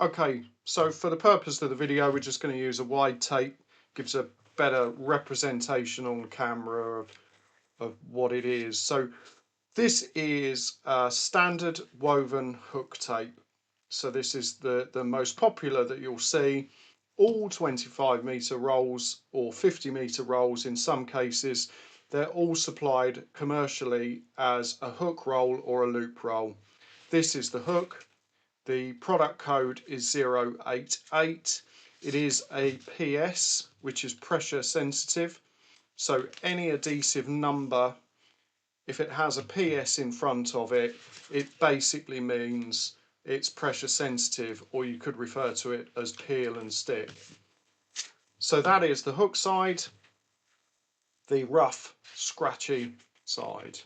Okay, so for the purpose of the video, we're just going to use a wide tape. Gives a better representation on camera of what it is. So this is standard woven hook tape. So this is the most popular that you'll see. All 25-metre rolls or 50-metre rolls in some cases, they're all supplied commercially as a hook roll or a loop roll. This is the hook. The product code is 088. It is a PS, which is pressure sensitive. So any adhesive number, if it has a PS in front of it, it basically means it's pressure sensitive, or you could refer to it as peel and stick. So that is the hook side, the rough, scratchy side.